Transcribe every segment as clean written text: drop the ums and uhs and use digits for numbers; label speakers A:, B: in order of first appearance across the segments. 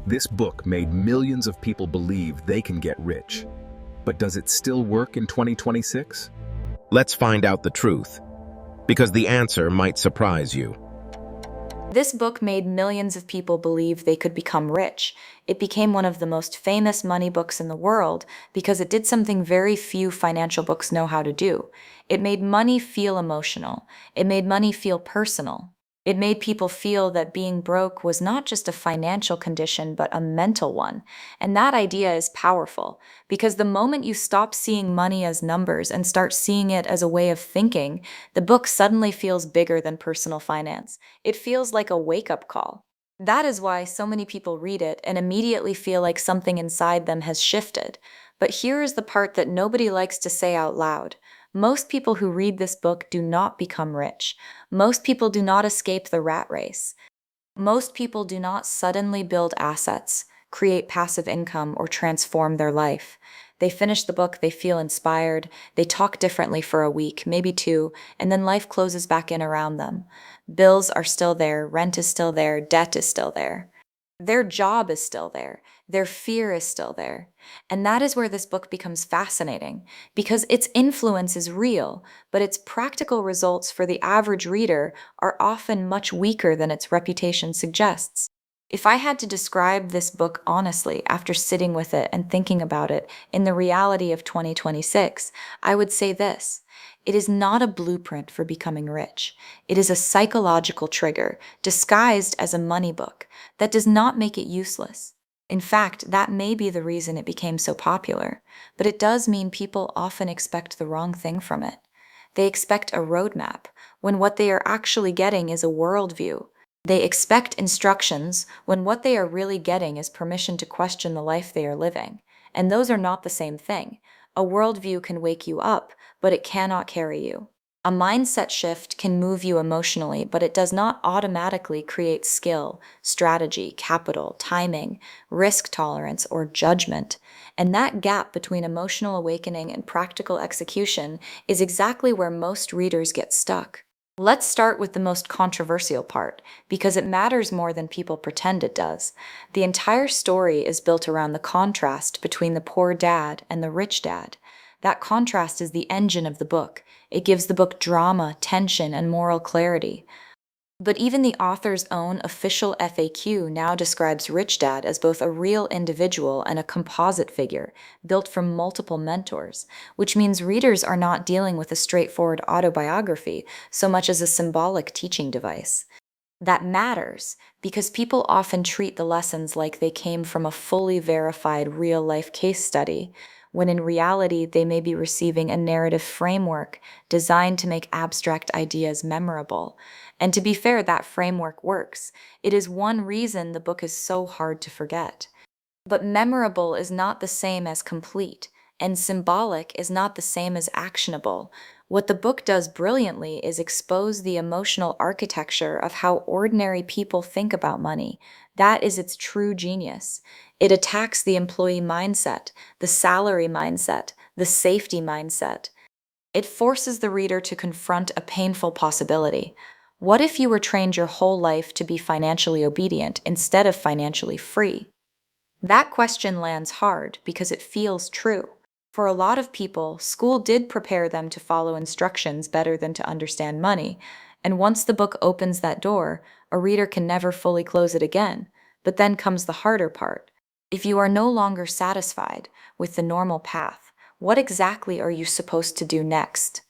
A: This book made millions of people believe they can get rich. But does it still work in 2026?
B: Let's find out the truth, because the answer might surprise you.
C: This book made millions of people believe they could become rich. It became one of the most famous money books in the world because it did something very few financial books know how to do. It made money feel emotional. It made money feel personal. It made people feel that being broke was not just a financial condition, but a mental one. And that idea is powerful because the moment you stop seeing money as numbers and start seeing it as a way of thinking, the book suddenly feels bigger than personal finance. It feels like a wake-up call. That is why so many people read it and immediately feel like something inside them has shifted. But here is the part that nobody likes to say out loud. Most people who read this book do not become rich. Most people do not escape the rat race. Most people do not suddenly build assets, create passive income, or transform their life. They finish the book, they feel inspired, they talk differently for a week, maybe two, and then life closes back in around them. Bills are still there, rent is still there, debt is still there. Their job is still there. Their fear is still there. And that is where this book becomes fascinating, because its influence is real, but its practical results for the average reader are often much weaker than its reputation suggests. If I had to describe this book honestly after sitting with it and thinking about it in the reality of 2026, I would say this. It is not a blueprint for becoming rich. It is a psychological trigger disguised as a money book. That does not make it useless. In fact, that may be the reason it became so popular, but it does mean people often expect the wrong thing from it. They expect a roadmap, when what they are actually getting is a worldview. They expect instructions, when what they are really getting is permission to question the life they are living. And those are not the same thing. A worldview can wake you up, but it cannot carry you. A mindset shift can move you emotionally, but it does not automatically create skill, strategy, capital, timing, risk tolerance, or judgment. And that gap between emotional awakening and practical execution is exactly where most readers get stuck. Let's start with the most controversial part, because it matters more than people pretend it does. The entire story is built around the contrast between the poor dad and the rich dad. That contrast is the engine of the book. It gives the book drama, tension, and moral clarity. But even the author's own official FAQ now describes Rich Dad as both a real individual and a composite figure, built from multiple mentors, which means readers are not dealing with a straightforward autobiography so much as a symbolic teaching device. That matters because people often treat the lessons like they came from a fully verified real-life case study, when in reality they may be receiving a narrative framework designed to make abstract ideas memorable. And to be fair, that framework works. It is one reason the book is so hard to forget. But memorable is not the same as complete, and symbolic is not the same as actionable. What the book does brilliantly is expose the emotional architecture of how ordinary people think about money. That is its true genius. It attacks the employee mindset, the salary mindset, the safety mindset. It forces the reader to confront a painful possibility. What if you were trained your whole life to be financially obedient instead of financially free? That question lands hard because it feels true. For a lot of people, school did prepare them to follow instructions better than to understand money, and once the book opens that door, a reader can never fully close it again. But then comes the harder part. If you are no longer satisfied with the normal path, what exactly are you supposed to do next?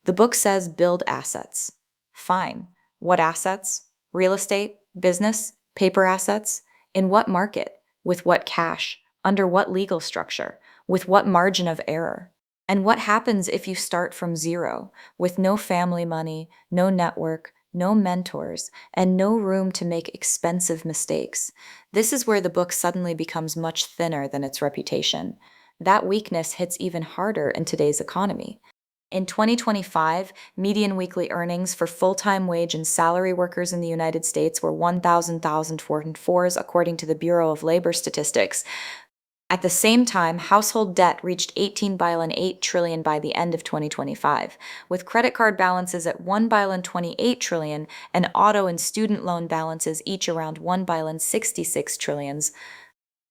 C: The book says build assets. Fine. What assets? Real estate? Business? Paper assets? In what market? With what cash? Under what legal structure? With what margin of error? And what happens if you start from zero, with no family money, no network, no mentors, and no room to make expensive mistakes? This is where the book suddenly becomes much thinner than its reputation. That weakness hits even harder in today's economy. In 2025, median weekly earnings for full-time wage and salary workers in the United States were 1,404, according to the Bureau of Labor Statistics. At the same time, household debt reached 18.8 trillion by the end of 2025, with credit card balances at 1.28 trillion and auto and student loan balances each around 1.66 trillions.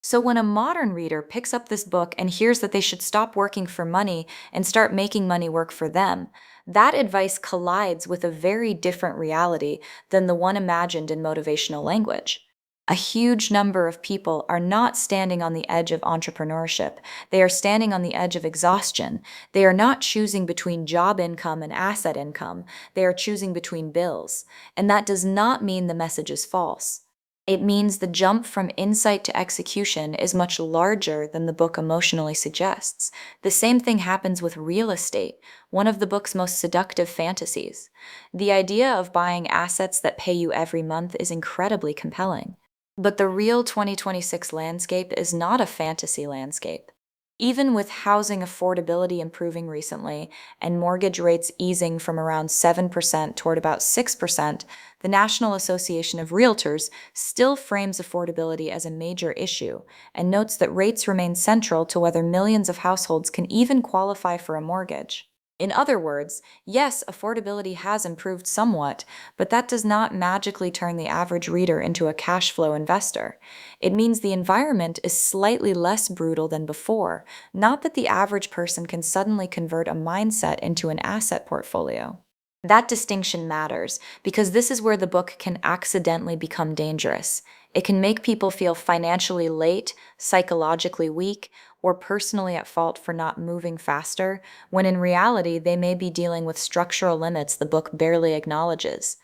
C: So when a modern reader picks up this book and hears that they should stop working for money and start making money work for them, that advice collides with a very different reality than the one imagined in motivational language. A huge number of people are not standing on the edge of entrepreneurship. They are standing on the edge of exhaustion. They are not choosing between job income and asset income. They are choosing between bills. And that does not mean the message is false. It means the jump from insight to execution is much larger than the book emotionally suggests. The same thing happens with real estate, one of the book's most seductive fantasies. The idea of buying assets that pay you every month is incredibly compelling. But the real 2026 landscape is not a fantasy landscape. Even with housing affordability improving recently and mortgage rates easing from around 7% toward about 6%, the National Association of Realtors still frames affordability as a major issue and notes that rates remain central to whether millions of households can even qualify for a mortgage. In other words, yes, affordability has improved somewhat, but that does not magically turn the average reader into a cash flow investor. It means the environment is slightly less brutal than before, not that the average person can suddenly convert a mindset into an asset portfolio. That distinction matters because this is where the book can accidentally become dangerous. It can make people feel financially late, psychologically weak, or personally at fault for not moving faster, when in reality they may be dealing with structural limits the book barely acknowledges.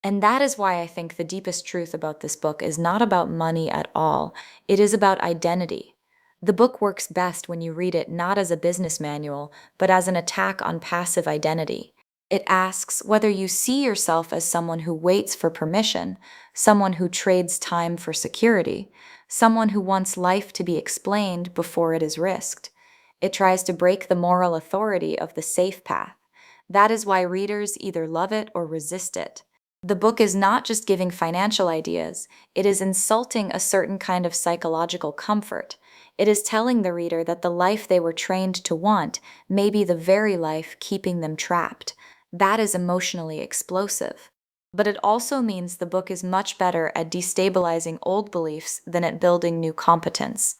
C: And that is why I think the deepest truth about this book is not about money at all. It is about identity. The book works best when you read it not as a business manual, but as an attack on passive identity. It asks whether you see yourself as someone who waits for permission, someone who trades time for security, someone who wants life to be explained before it is risked. It tries to break the moral authority of the safe path. That is why readers either love it or resist it. The book is not just giving financial ideas, it is insulting a certain kind of psychological comfort. It is telling the reader that the life they were trained to want may be the very life keeping them trapped. That is emotionally explosive. But it also means the book is much better at destabilizing old beliefs than at building new competence.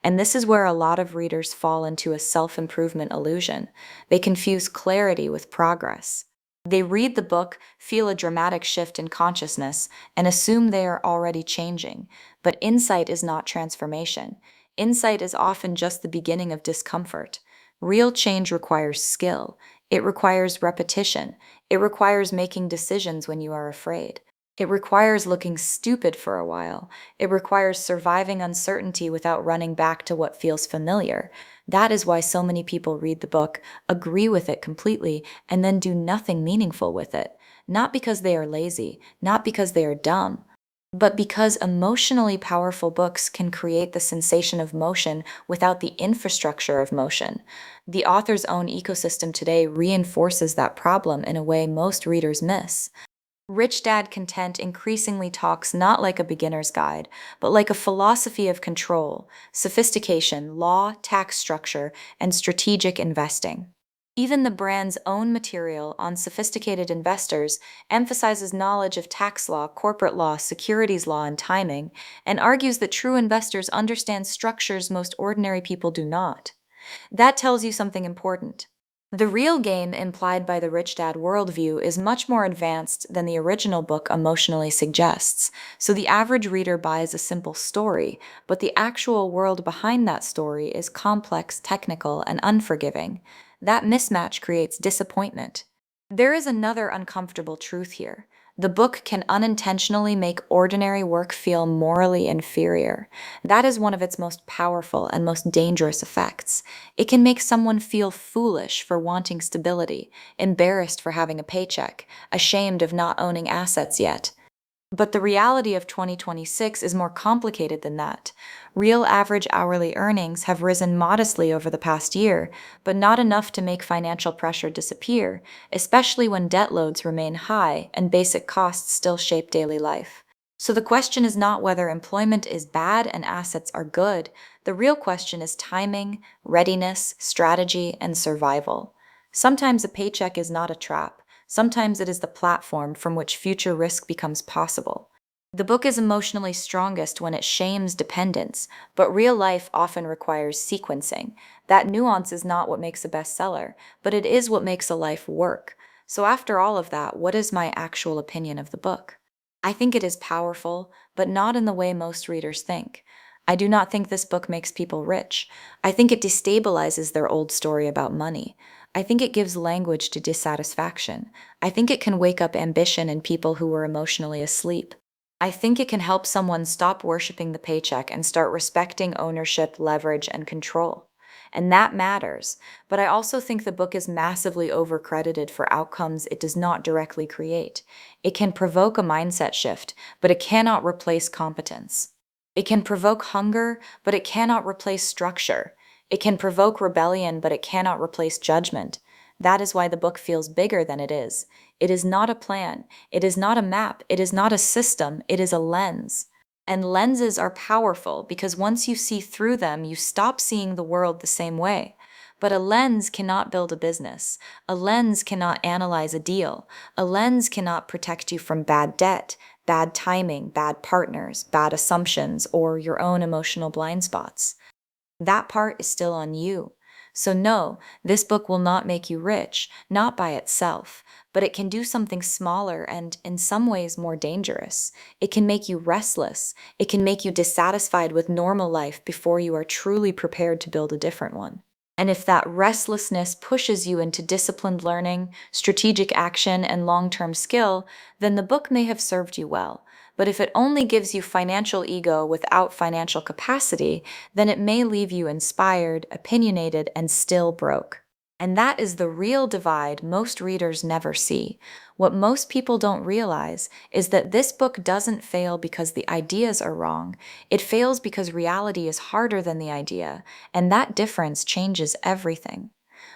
C: And this is where a lot of readers fall into a self-improvement illusion. They confuse clarity with progress. They read the book, feel a dramatic shift in consciousness, and assume they are already changing. But insight is not transformation. Insight is often just the beginning of discomfort. Real change requires skill. It requires repetition. It requires making decisions when you are afraid. It requires looking stupid for a while. It requires surviving uncertainty without running back to what feels familiar. That is why so many people read the book, agree with it completely, and then do nothing meaningful with it. Not because they are lazy, not because they are dumb, but because emotionally powerful books can create the sensation of motion without the infrastructure of motion. The author's own ecosystem today reinforces that problem in a way most readers miss. Rich Dad Content increasingly talks not like a beginner's guide, but like a philosophy of control, sophistication, law, tax structure, and strategic investing. Even the brand's own material on sophisticated investors emphasizes knowledge of tax law, corporate law, securities law, and timing, and argues that true investors understand structures most ordinary people do not. That tells you something important. The real game implied by the Rich Dad worldview is much more advanced than the original book emotionally suggests, so the average reader buys a simple story, but the actual world behind that story is complex, technical, and unforgiving. That mismatch creates disappointment. There is another uncomfortable truth here. The book can unintentionally make ordinary work feel morally inferior. That is one of its most powerful and most dangerous effects. It can make someone feel foolish for wanting stability, embarrassed for having a paycheck, ashamed of not owning assets yet. But the reality of 2026 is more complicated than that. Real average hourly earnings have risen modestly over the past year, but not enough to make financial pressure disappear, especially when debt loads remain high and basic costs still shape daily life. So the question is not whether employment is bad and assets are good. The real question is timing, readiness, strategy, and survival. Sometimes a paycheck is not a trap. Sometimes it is the platform from which future risk becomes possible. The book is emotionally strongest when it shames dependence, but real life often requires sequencing. That nuance is not what makes a bestseller, but it is what makes a life work. So after all of that, what is my actual opinion of the book? I think it is powerful, but not in the way most readers think. I do not think this book makes people rich. I think it destabilizes their old story about money. I think it gives language to dissatisfaction. I think it can wake up ambition in people who were emotionally asleep. I think it can help someone stop worshiping the paycheck and start respecting ownership, leverage, and control. And that matters. But I also think the book is massively overcredited for outcomes it does not directly create. It can provoke a mindset shift, but it cannot replace competence. It can provoke hunger, but it cannot replace structure. It can provoke rebellion, but it cannot replace judgment. That is why the book feels bigger than it is. It is not a plan. It is not a map. It is not a system. It is a lens. And lenses are powerful because once you see through them, you stop seeing the world the same way. But a lens cannot build a business. A lens cannot analyze a deal. A lens cannot protect you from bad debt, bad timing, bad partners, bad assumptions, or your own emotional blind spots. That part is still on you. So no, this book will not make you rich, not by itself, but it can do something smaller and, in some ways, more dangerous. It can make you restless. It can make you dissatisfied with normal life before you are truly prepared to build a different one. And if that restlessness pushes you into disciplined learning, strategic action, and long-term skill, then the book may have served you well. But if it only gives you financial ego without financial capacity, then it may leave you inspired, opinionated, and still broke. And that is the real divide most readers never see. What most people don't realize is that this book doesn't fail because the ideas are wrong. It fails because reality is harder than the idea, and that difference changes everything.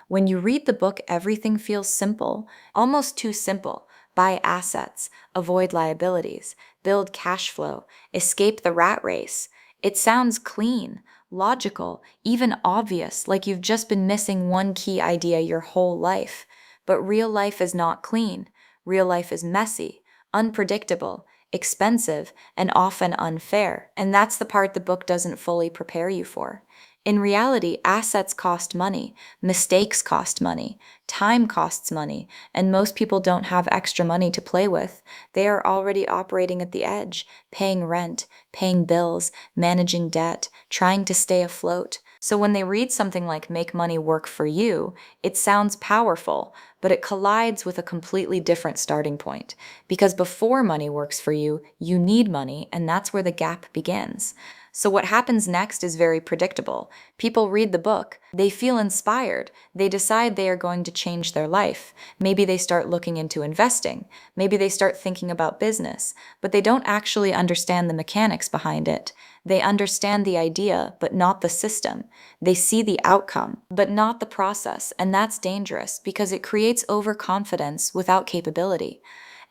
C: When you read the book, everything feels simple, almost too simple. Buy assets, avoid liabilities, build cash flow, escape the rat race. It sounds clean, logical, even obvious, like you've just been missing one key idea your whole life. But real life is not clean. Real life is messy, unpredictable, expensive, and often unfair. And that's the part the book doesn't fully prepare you for. In reality, assets cost money, mistakes cost money, time costs money, and most people don't have extra money to play with. They are already operating at the edge, paying rent, paying bills, managing debt, trying to stay afloat. So when they read something like Make Money Work for You, it sounds powerful, but it collides with a completely different starting point. Because before money works for you, you need money, and that's where the gap begins. So what happens next is very predictable. People read the book, they feel inspired, they decide they are going to change their life. Maybe they start looking into investing, maybe they start thinking about business, but they don't actually understand the mechanics behind it. They understand the idea, but not the system. They see the outcome, but not the process, and that's dangerous because it creates overconfidence without capability.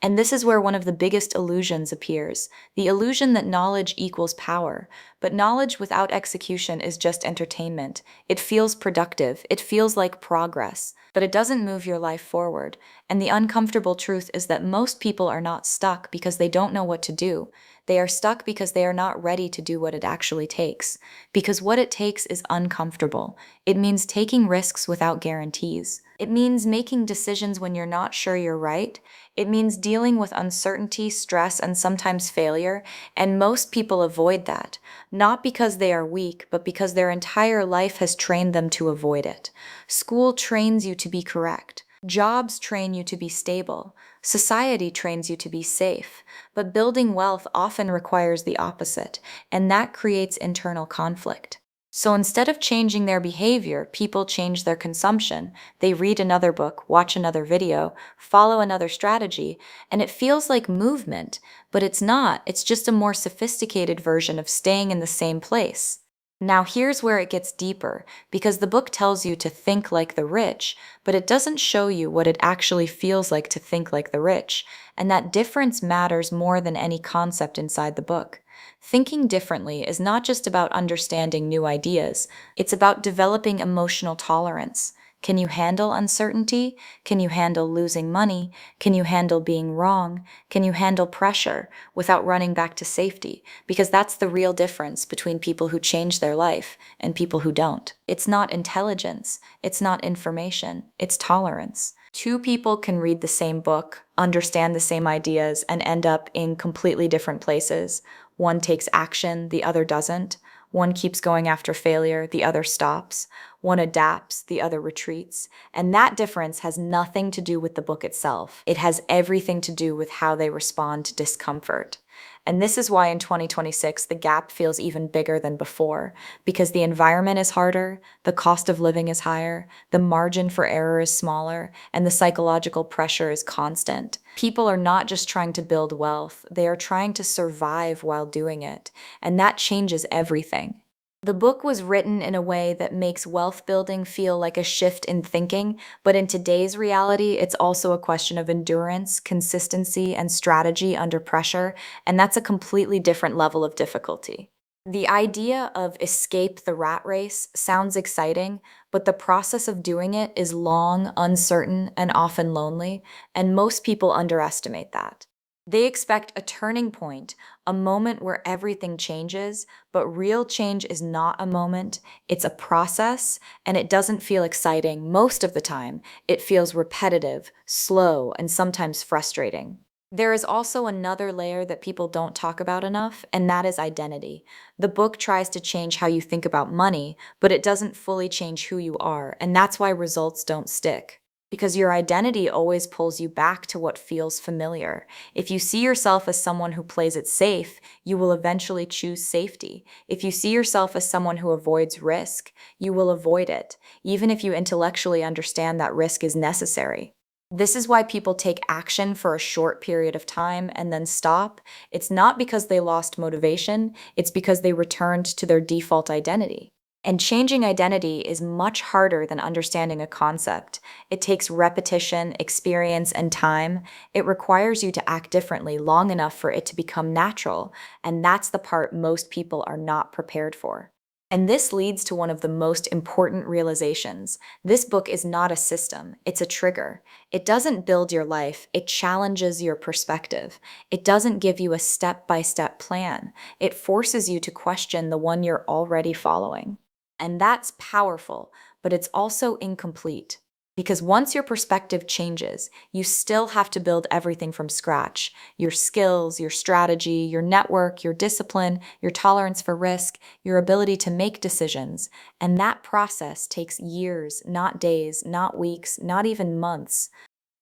C: And this is where one of the biggest illusions appears, the illusion that knowledge equals power. But knowledge without execution is just entertainment. It feels productive, it feels like progress, but it doesn't move your life forward. And the uncomfortable truth is that most people are not stuck because they don't know what to do. They are stuck because they are not ready to do what it actually takes. Because what it takes is uncomfortable. It means taking risks without guarantees. It means making decisions when you're not sure you're right. It means dealing with uncertainty, stress, and sometimes failure, and most people avoid that, not because they are weak, but because their entire life has trained them to avoid it. School trains you to be correct. Jobs train you to be stable. Society trains you to be safe. But building wealth often requires the opposite, and that creates internal conflict. So instead of changing their behavior, people change their consumption. They read another book, watch another video, follow another strategy, and it feels like movement, but it's not. It's just a more sophisticated version of staying in the same place. Now here's where it gets deeper, because the book tells you to think like the rich, but it doesn't show you what it actually feels like to think like the rich, and that difference matters more than any concept inside the book. Thinking differently is not just about understanding new ideas, it's about developing emotional tolerance. Can you handle uncertainty? Can you handle losing money? Can you handle being wrong? Can you handle pressure without running back to safety? Because that's the real difference between people who change their life and people who don't. It's not intelligence, it's not information, it's tolerance. Two people can read the same book, understand the same ideas, and end up in completely different places. One takes action, the other doesn't. One keeps going after failure, the other stops. One adapts, the other retreats. And that difference has nothing to do with the book itself. It has everything to do with how they respond to discomfort. And this is why in 2026, the gap feels even bigger than before, because the environment is harder, the cost of living is higher, the margin for error is smaller, and the psychological pressure is constant. People are not just trying to build wealth, they are trying to survive while doing it, and that changes everything. The book was written in a way that makes wealth building feel like a shift in thinking, but in today's reality, it's also a question of endurance, consistency, and strategy under pressure, and that's a completely different level of difficulty. The idea of escape the rat race sounds exciting, but the process of doing it is long, uncertain, and often lonely, and most people underestimate that. They expect a turning point, a moment where everything changes, but real change is not a moment, it's a process, and it doesn't feel exciting most of the time. It feels repetitive, slow, and sometimes frustrating. There is also another layer that people don't talk about enough, and that is identity. The book tries to change how you think about money, but it doesn't fully change who you are, and that's why results don't stick. Because your identity always pulls you back to what feels familiar. If you see yourself as someone who plays it safe, you will eventually choose safety. If you see yourself as someone who avoids risk, you will avoid it, even if you intellectually understand that risk is necessary. This is why people take action for a short period of time and then stop. It's not because they lost motivation, it's because they returned to their default identity. And changing identity is much harder than understanding a concept. It takes repetition, experience, and time. It requires you to act differently long enough for it to become natural, and that's the part most people are not prepared for. And this leads to one of the most important realizations. This book is not a system, it's a trigger. It doesn't build your life, it challenges your perspective. It doesn't give you a step-by-step plan. It forces you to question the one you're already following. And that's powerful, but it's also incomplete. Because once your perspective changes, you still have to build everything from scratch. Your skills, your strategy, your network, your discipline, your tolerance for risk, your ability to make decisions. And that process takes years, not days, not weeks, not even months.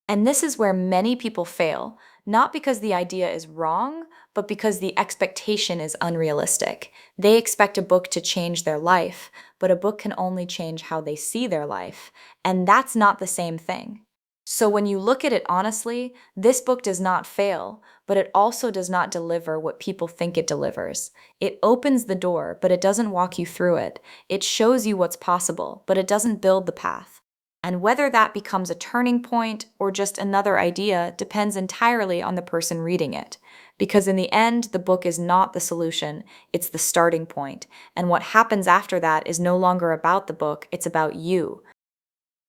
C: And this is where many people fail, not because the idea is wrong, but because the expectation is unrealistic. They expect a book to change their life, but a book can only change how they see their life, and that's not the same thing. So when you look at it honestly, this book does not fail, but it also does not deliver what people think it delivers. It opens the door, but it doesn't walk you through it. It shows you what's possible, but it doesn't build the path. And whether that becomes a turning point or just another idea depends entirely on the person reading it. Because in the end, the book is not the solution, it's the starting point. And what happens after that is no longer about the book, it's about you.